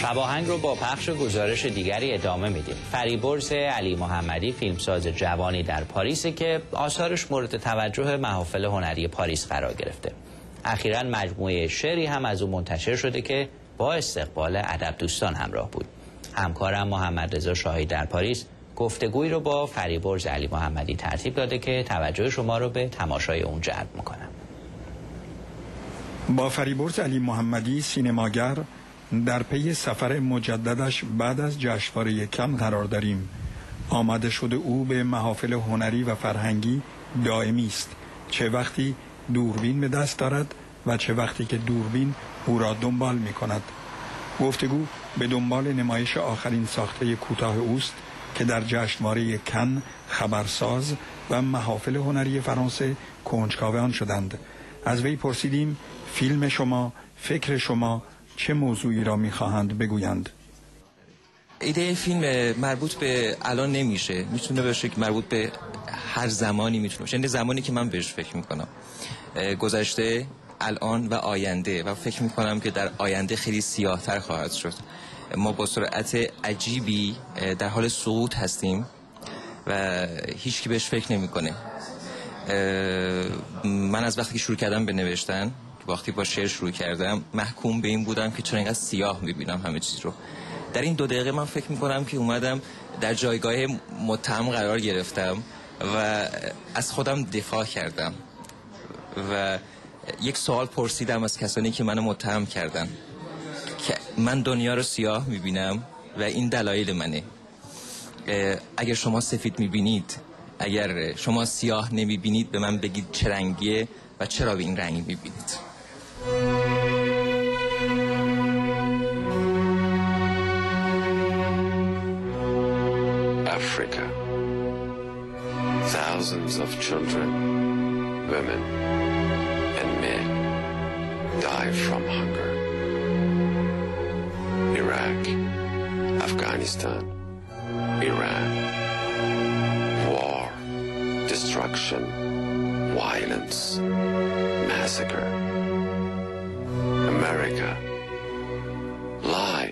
شباهنگ رو با پخش گزارش دیگری ادامه میدیم. فریبرز علی محمدی فیلمساز جوانی در پاریسه که آثارش مورد توجه محافل هنری پاریس قرار گرفته. اخیراً مجموعه شعری هم از او منتشر شده که با استقبال ادب دوستان همراه بود. همکارم محمد رضا شاهی در پاریس گفتگویی رو با فریبرز علی محمدی ترتیب داده که توجه شما رو به تماشای اون جلب میکنم. با فریبرز علی محمدی سینماگر در پی سفر مجددش بعد از جشنواره کن قرار داریم. آماده شده او به محافل هنری و فرهنگی دائمی است، چه وقتی دوربین به دست دارد و چه وقتی که دوربین او را دنبال می کند. گفتگو به دنبال نمایش آخرین ساخته کوتاه اوست که در جشنواره کن خبرساز و محافل هنری فرانسه کنجکاو آن شدند. از وی پرسیدیم فیلم شما، فکر شما چه موضوعی را می‌خواهند بگویند. ایده فیلم مربوط به الان نمیشه، میتونه باشه که مربوط به هر زمانی میتونه باشه، یعنی زمانی که من بهش فکر میکنم، گذشته، الان و آینده، و فکر میکنم که در آینده خیلی سیاه‌تر خواهد شد. ما با سرعت عجیبی در حال سقوط هستیم و هیچ کی بهش فکر نمیکنه. من از وقتی که شروع کردم به نوشتن، وقتی با شعر شروع کردم، محکوم به این بودم که چرا اینقدر سیاه میبینم همه چیز رو. در این 2 دقیقه من فکر میکنم که اومدم در جایگاه متهم قرار گرفتم و از خودم دفاع کردم و یک سوال پرسیدم از کسانی که منو متهم کردن که من دنیا رو سیاه میبینم و این دلایل منه. اگر شما سفید میبینید، اگر شما سیاه نمیبینید، به من بگید چه رنگیه و چرا به این رنگ میبینید. Africa. Thousands of children, women, and men die from hunger. Iraq, Afghanistan, Iran. War, destruction, violence, massacre. America. Lie,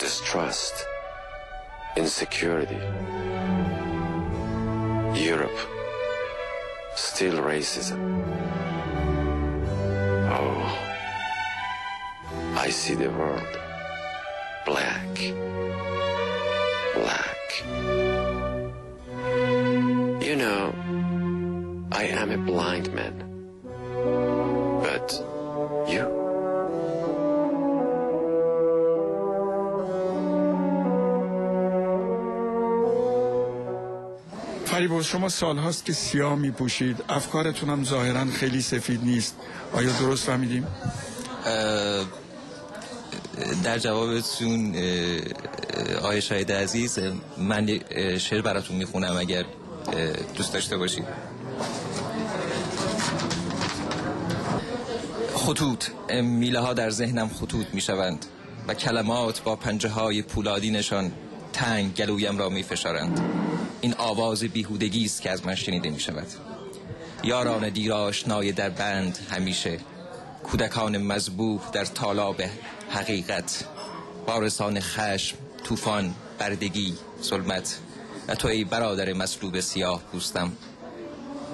distrust, insecurity. Europe. Still racism. Oh, I see the world black, black. You know, I am a blind man, but you? فریبرز، شما سال هاست که سیاه می پوشید، افکارتون هم ظاهرا خیلی سفید نیست. آیا درست فهمیدیم؟ در جوابتون آقای شاهد عزیز، من شعر براتون میخونم اگر دوست داشته باشید. خطوط، میله ها در ذهنم خطوط میشوند و کلمات با پنجه های پولادینشان تنگ گلویم را میفشارند. این آواز بیهودگی است که از من شنیده می شود. یاران دیر آشنای در بند همیشه، کودکان مذبوح در تالاب حقیقت، وارثان خشم، طوفان، بردگی، ظلمت. و تو ای برادر مصلوب سیاه پوستم،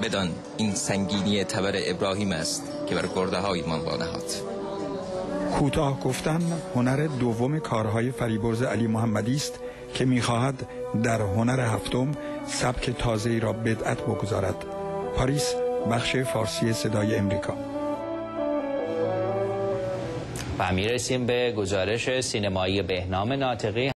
بدان این سنگینی تبر ابراهیم است که بر گرده های من وانهاد. کوتاه گفتن هنر دوم کارهای فریبرز علی محمدی است که می‌خواهد در هنر هفتم سبک تازه‌ای را بدعت بگذارد. پاریس، بخش فارسی صدای امریکا. و میرسیم به گزارش سینمایی بهنام ناطقی.